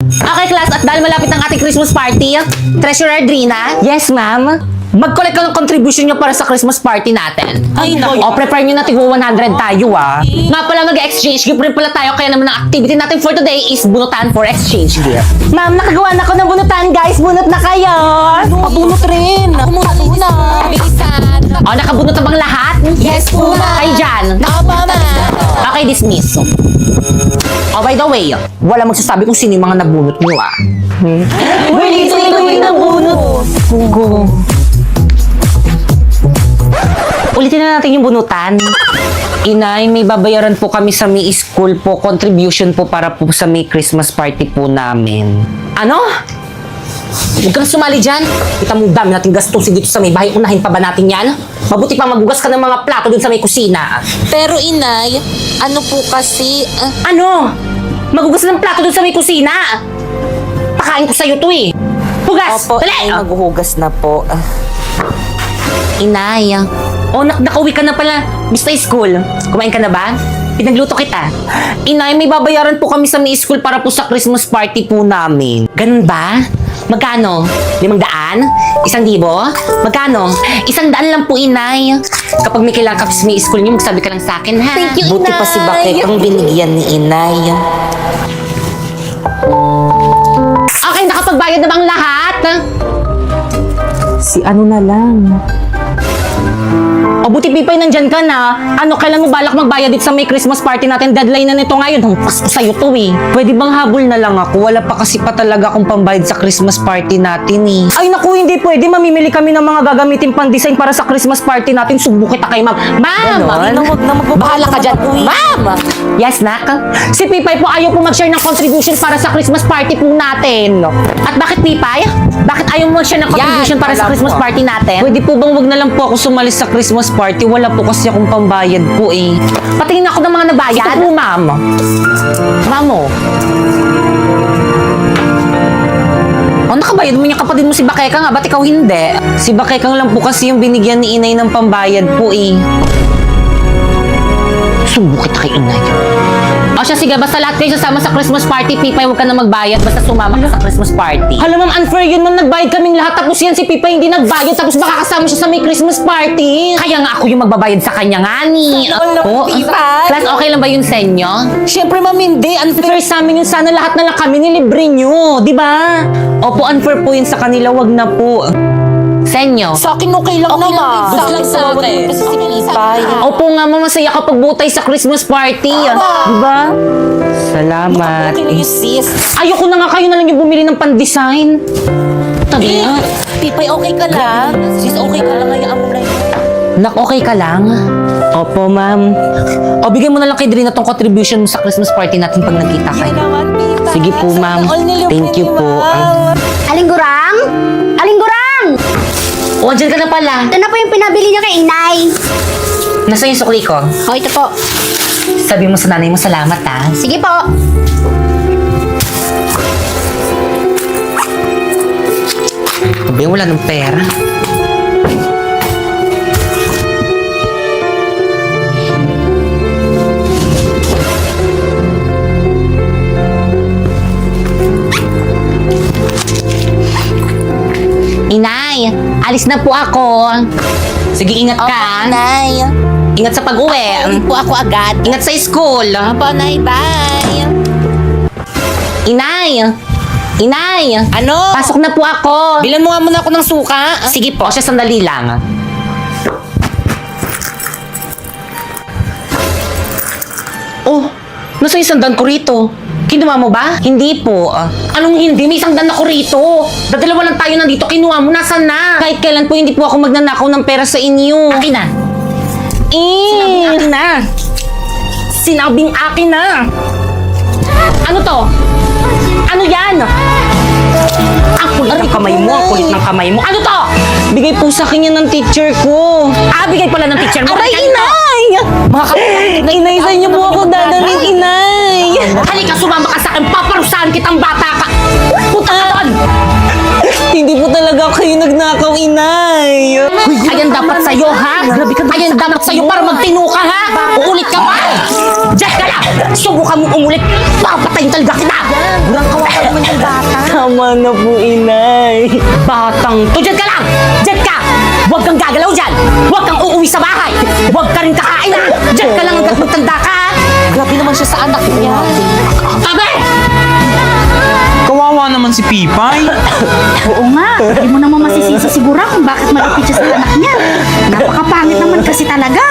Okay, class, at dahil malapit ang ating Christmas party, Treasurer Drina, Yes, ma'am. mag-collect ka ng contribution nyo para sa Christmas party natin. Ay, naku. O, prepare nyo na tig 100 tayo, ah. Nga pala, mag-exchange gift rin pala tayo, kaya naman ang activity natin for today is bunutan for exchange gift. Ma'am, nakagawa na ako ng bunutan, guys. Bunot na kayo. Pabunot rin. Ako muna. Bilisan. O, nakabunot na bang lahat? Yes po, ma'am. Kayo dyan. Nakapama. Okay, dismiss. Oh, by the way, wala magsasabi kung sino yung mga nabunot nyo, ah. Wait, ito na bunot. Go. Ulitin na natin yung bunutan. Inay, may babayaran po kami sa May School po, contribution po para po sa May Christmas party po namin. Ano? Huwag kang sumali dyan. Kita mo dami natin gastusin dito sa may bahay. Unahin pa ba natin yan? Mabuti pa magugas ka ng mga plato dun sa may kusina. Pero inay, ano po kasi, Ano? Magugas ng plato dun sa may kusina? Pakain ko sa'yo to eh. Hugas! Opo, Dali! inay, maghuhugas na po. Inay. Oh, nakauwi ka na pala. Basta school. Kumain ka na ba? Pinagluto kita. Inay, may babayaran po kami sa May School para po sa Christmas party po namin. Ganun ba? Magkano? 500? 1,000? Magkano? 100 lang po, Inay. Kapag may kailangan ka sa May School niyo, magsabi ka lang sa akin, ha? Thank you, Buti pa si Bakit ang binigyan ni Inay. Okay, nakapagbayad na bang lahat? Si ano na lang. O buti Pipay, nandyan ka na. Ano, kailan mo balak magbayad dito sa May Christmas party natin? Deadline na nito ngayon. Ang pasko sa'yo to eh. Pwede bang habol na lang ako? Wala pa kasi pa talaga akong pambayad sa Christmas party natin eh. Ay naku, hindi pwede. Mamimili kami ng mga gagamitin pang design para sa Christmas party natin. Subo kita kay ma'am. Ma'am! Ganon? wag na magbabayad Bahala ka naman dyan. ako eh. Ma'am! Yes, nak? Si Pipay po ayaw po mag-share ng contribution para sa Christmas party po natin. At bakit Pipay? Bakit ayaw mo mag-share ng contribution para sa alam Christmas ko. party natin? Pwede po bang wag na lang po ako sumali sa Christmas party? Wala po kasi akong pambayad po eh. Patingin ako ng mga nabayad. Ito po, ma'am. Ma'am mo. Oh, nakabayad mo yung kapatid mo si Bakeka nga. Ba't ikaw hindi? Si Bakekang lang po kasi yung binigyan ni Inay ng pambayad po eh. Subo kita kay Inay. O siya, sige, basta lahat kayo sasama sa Christmas party, Pipay, huwag ka na magbayad, basta sumama ka sa Christmas party. Hala, ma'am, unfair yun, ma'am, nagbayad kaming lahat, tapos yan si Pipay hindi nagbayad, tapos makakasama siya sa may Christmas party. Kaya nga ako yung magbabayad sa kanya nga ni. Wala, Pipay. Class, okay lang ba yun sa inyo? Siyempre, ma'am, hindi. Unfair sa amin yun, sana lahat na lang kami nilibre nyo, di ba? Opo, unfair po yun sa kanila, wag na po. Sa inyo? Sa akin, okay lang naman. Gusto lang sa atin. Kasi si Pipay. Opo nga, ma'am, masaya kapag butay sa Christmas party. Di ba? Salamat. Okay lang yung sis. Ayoko na nga kayo na lang yung bumili ng pan-design. Tabi nga. Pipay, okay ka lang. Sis, okay ka lang. Hayaan mo na yun. Nak, okay ka lang? Opo, ma'am. O, bigay mo na lang kay Drina tong contribution mo sa Christmas party natin pag nagkita kayo. Kailangan, Pipay. Sige po, ma'am. All nilibre Thank you ni po. ma'am. Aling Gurang? Aling Gurang! O, andyan ka na pala. Ito na po yung pinabili niyo kay Inay. Nasaan yung sukli ko? O, ito po. Sabi mo sa nanay mo, salamat ha. Sige po. Sabi, wala ng pera. Inay, alis na po ako. Sige, ingat ka. Nay. Ingat sa pag-uwi. Uwi po ako agad. Ingat sa school. Opo, Nay. Bye. Inay! Inay! Ano? Pasok na po ako. Bilan mo nga muna ako ng suka. Sige po, siya sandali lang. Oh, nasa isang dan ko rito? Kinuha mo ba? Hindi po. Anong hindi? May isang dan ako rito. Dadalawa lang tayo nandito. Kinuha mo. Nasaan na? Kahit kailan po hindi po ako magnanakaw ng pera sa inyo. Akin na. Sinabing akin na. Sinabing akin na. Ano to? Ano yan? Ang kulit ng kamay mo. Ang kulit ng kamay mo. Ano to? Bigay po sa akin yan ng teacher ko. Bigay pala ng teacher mo. Aray, Ganito. Inay! Mga kapatid. Inay, sa inyo po ako dadaling, Inay! Halika, sumama ka sa akin. Paparusahan kitang bata ka. Punta ka doon. Hindi po talaga kayo nagnakaw, Inay. Ayan dapat sa'yo, ha? Ayan dapat sa'yo para magtino ka, ha? Uulit ka pa. Diyan ka lang! Subukan mo umulit! Papatayin talaga kita! Gurang kawawa naman yung bata. Tama na po, inay. Batang to! Diyan ka lang! Diyan ka! Huwag kang gagalaw dyan! Huwag kang uuwi sa bahay! Huwag ka rin kakain ha! Diyan ka lang hanggat magtanda ka ha! Grabe naman siya sa anak niya. Tabi! Kawawa naman si Pipay. Oo nga, hindi mo naman masisisi siguro kung bakit malapit siya sa anak niya. Napakapangit naman kasi talaga.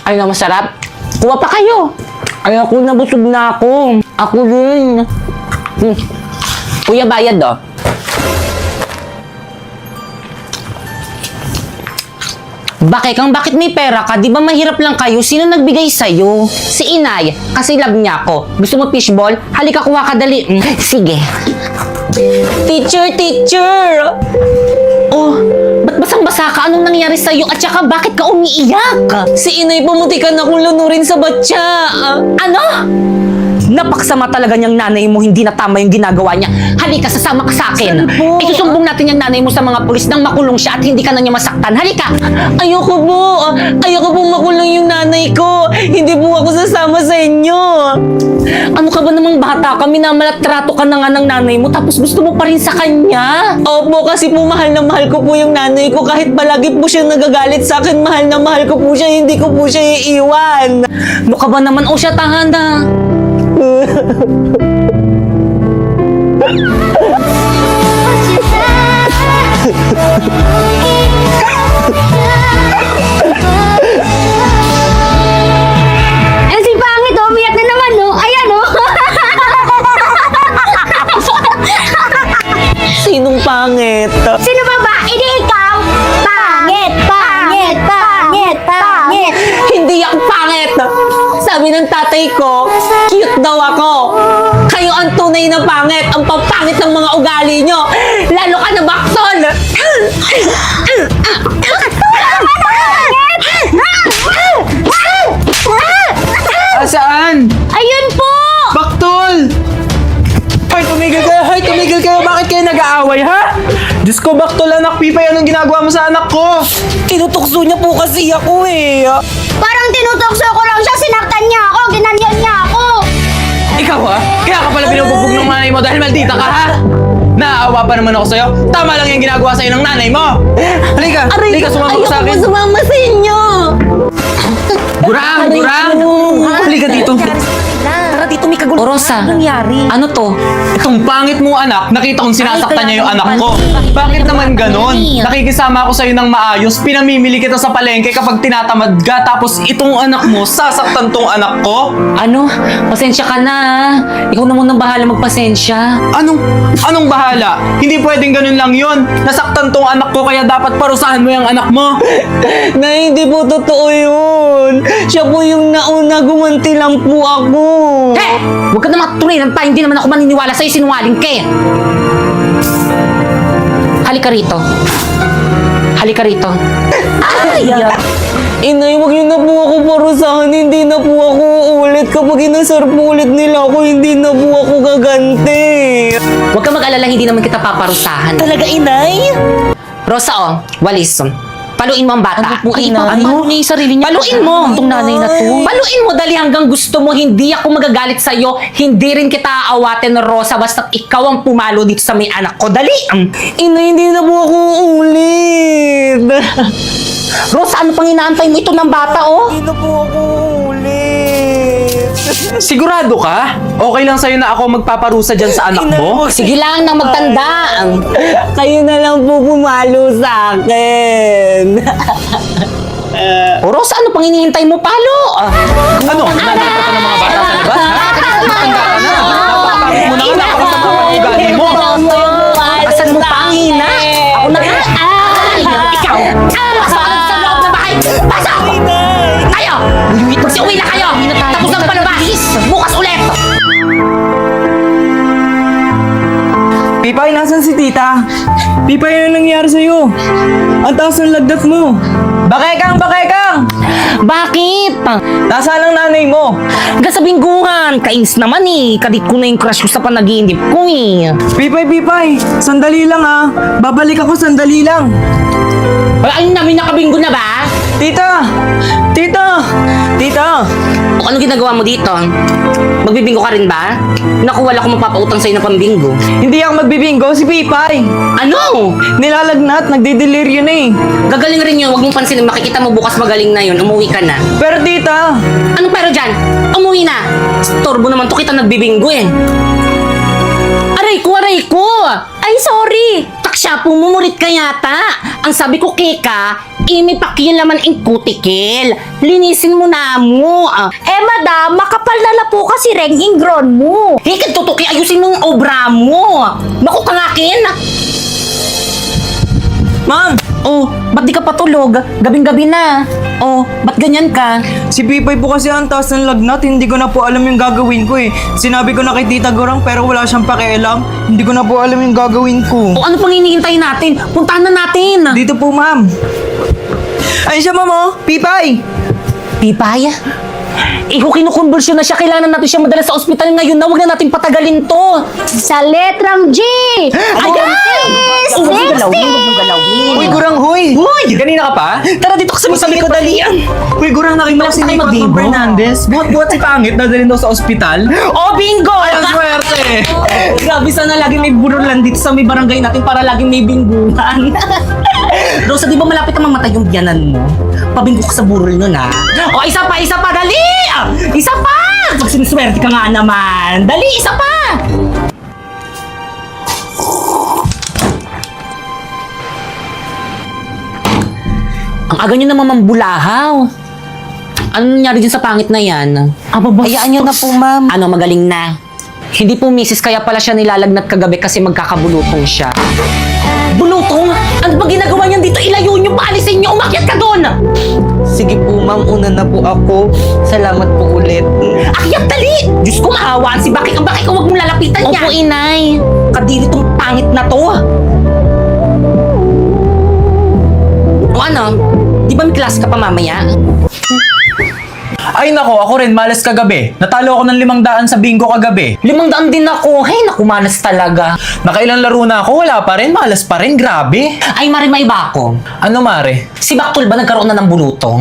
Ay na masarap. Kuha pa kayo. Ay, ako nabusog na ako. Ako rin. Kuya, bayad oh. Bakit may pera ka? Di ba mahirap lang kayo? Sino nagbigay sa'yo? Si Inay. Kasi love niya ako. Gusto mo fishball? Halika, kuha ka dali. Sige. Teacher! Oh, ba't basang-basa ka? Anong nangyari sa'yo? At saka, bakit ka umiiyak? Si Inay pumutikan akong lunurin sa batya. Ano? Napaksama talaga niyang nanay mo, hindi na tama yung ginagawa niya. Halika, sasama ka sa akin. Isusumbong natin yung nanay mo sa mga pulis nang makulong siya at hindi ka na niya masaktan. Halika! Ayoko po! Ayoko po makulong yung nanay ko! Hindi po ako sasama sa inyo! Ano ka ba namang bata ka? Minamalatrato ka na nga ng nanay mo tapos gusto mo pa rin sa kanya? Opo, kasi po mahal na mahal ko po yung nanay ko. Kahit palagi po siya nagagalit sa akin, mahal na mahal ko po siya. Hindi ko po siya iiwan. Ano ka ba naman? O siya, tahan na. Eh, si Pangit, oh, umiyak na naman, no? Ayan, oh. Sinong pangit? Sino ba ba? Hindi ikaw. Pangit, pangit, pangit, pangit. Hindi ako pangit! Sabi ng tatay ko, cute daw ako. Kayo ang tunay na pangit. Ang papangit ng mga ugali nyo. Lalo ka na baktol. Saan? Ayun po! Baktol! Hoy, tumigil kayo! Hoy, tumigil kayo! Bakit kayo nag-aaway, ha? Diyos ko, Baktol, anak Pipay, anong ginagawa mo sa anak ko? Tinutukso niya po kasi ako eh. Parang tinutokso ko lang siya, sinaktan niya ako, ginanyan niya ako. Ikaw, ha? Kaya ka pala binubugbog ng nanay mo dahil maldita ka, ha? Naaawa pa naman ako sa'yo. Tama lang yung ginagawa sa'yo ng nanay mo. Halika, halika, sumama ka sa akin. Ayoko sumama sa inyo. Gurang! Halika dito. Tara dito, may kagulo. Rosa, Nangyari. ano to? Itong pangit mo anak, nakita kong sinasaktan niya yung anak ko. Bakit naman ganon? Nakikisama ako sa'yo ng maayos, pinamimili kita sa palengke kapag tinatamad ka, tapos itong anak mo, sasaktan tong anak ko? Ano? Pasensya ka na ha. Ikaw na munang bahala magpasensya. Anong bahala? Hindi pwedeng ganun lang yun. Nasaktan tong anak ko, kaya dapat parusahan mo yung anak mo. Na hindi po totoo yun. Siya po yung nauna, gumanti lang po ako. Huwag ka na maturinan pa, hindi naman ako maniniwala sa'yo, sinungaling ka eh. Halika rito. Halika rito. Ay! Inay, wag niyo na po ako parusahan, hindi na po ako ulit. Kapag inasar po ulit nila ako, hindi na po ako gaganti. Huwag ka mag-alala, hindi naman kita paparusahan. Talaga, Inay? Rosa, oh, walis. Paluin mo ang bata. Ano po, Ay, Inay? paano niya yung sarili niya? Paluin mo! Itong nanay na to. Paluin mo dali hanggang gusto mo. Hindi ako magagalit sa'yo. Hindi rin kita aawatin, Rosa. Basta't ikaw ang pumalo dito sa may anak ko. Dali! Ina, hindi na po ako ulit. Rosa, ano pang inaantay mo? Ito ng bata, oh. Hindi na po ako ulit. Sigurado ka? Okay lang sa'yo na ako magpaparusa dyan sa anak mo? Sige lang nang magtanda. Kayo na lang po pumalo sa akin. Rosa, ano pang hinihintay mo? Palo! Ano? Nandito ka ng mga bata sa labas, ha? Matanda ka na. Napakapangit mo na nga, napakasama ang ugali mo. Asan mo pa ang hina? Ako na ka. Ikaw! Pasok sa loob na bahay! Pasok! Kayo! Magsiuwi na kayo! Tapos ang palabas! Bukas ulit! Pipay, nasan si tita? Pipay, ano nangyari sa'yo? Ang taas ng lagnat mo. Bakekang! Bakit? Nasaan ang nanay mo? Hanggang sa bingguhan! Kainis naman eh! Kadit ko na yung crush ko sa panaginip ko eh! Pipay, sandali lang ha. Babalik ako, sandali lang. Ay, ayun na, may nakabingo na ba? Tita! Tita! Tita! O anong ginagawa mo dito? Magbibingo ka rin ba? Naku, wala akong mapapautang sa'yo na pambingo. Hindi ako magbibingo, si Pipay! Ano? Nilalagnat, nagdideliryo na eh. Gagaling rin yun, huwag mong pansinin. Makikita mo bukas magaling na yun. Umuwi ka na. Pero tita, Anong pero dyan? Umuwi na. Storbo naman to, kita nagbibingo eh. Aray ko! Ay, sorry! Taksya, pumumurit ka yata. Ang sabi ko, Keka, imi pakilaman ang kutikil. Linisin mo na mo. Eh, madam, makapal na po kasi reng ingron mo. Hikit tutuki, ayusin mo ang obra mo. Naku, kangakin. ma'am! Oh, ba't di ka patulog? Gabing-gabi na. Oh, ba't ganyan ka? Si Pipay po kasi ang taas ng lagnat, hindi ko na po alam yung gagawin ko eh. Sinabi ko na kay Tita Gorang pero wala siyang pakialam. Hindi ko na po alam yung gagawin ko. O ano pang hinihintay natin? Puntahan na natin. Dito po, ma'am. Ay siya, ma'am, oh. Pipay! Pipay? Kinukonvulsyon na siya. Kailangan natin siya madala sa ospital ngayon na. Huwag na natin patagalin to. Sa letrang G! Yes! Uy, Gorang, huy! Uy! Kanina ka pa? Tara dito kasi sabi ko dalian. Uy, Gorang, nakita ko si Tayo Nico mag-bingo. Fernandez. Buhat-buhat si Pangit, dadalhin daw sa ospital. Oh, bingo! Ay, ang swerte! Grabe, sana lagi may burulan dito sa may barangay natin para laging may bingguhan. Rosa, di ba malapit na mamatay yung biyanan mo? Pabinggo ka sa burol nun, ha? O, isa pa, dali! Isa pa! Pag siniswerte ka nga naman. Dali, isa pa! Ang aga nyo naman mambulahaw. Ano nangyari dyan sa pangit na yan? Hayaan niyo na po, ma'am. Ano, magaling na. Hindi po misis, kaya pala siya nilalagnat kagabi kasi magkakabulutong siya. Bulutong? Ano ba ginagawa niyan dito? Ilayo niyo, paalisin niyo, umakyat ka doon! Sige po, ma'am. Una na po ako. Salamat po ulit. Akyat, dali! Diyos ko, mahawaan si Baki. Ang Baki ko, huwag mong lalapitan niya. Opo, inay. Kadiri tong pangit na to. O ano? Di ba may class ka pa mamaya? Ay nako, ako rin, malas kagabi. Natalo ako ng 500 sa bingo kagabi. 500 din ako. Hey, naku, malas talaga. Nakailang laro na ako, wala pa rin, malas pa rin, grabe. Ay, Mari, may iba ako. Ano, Mare? Si Baktol ba nagkaroon na ng bulutong?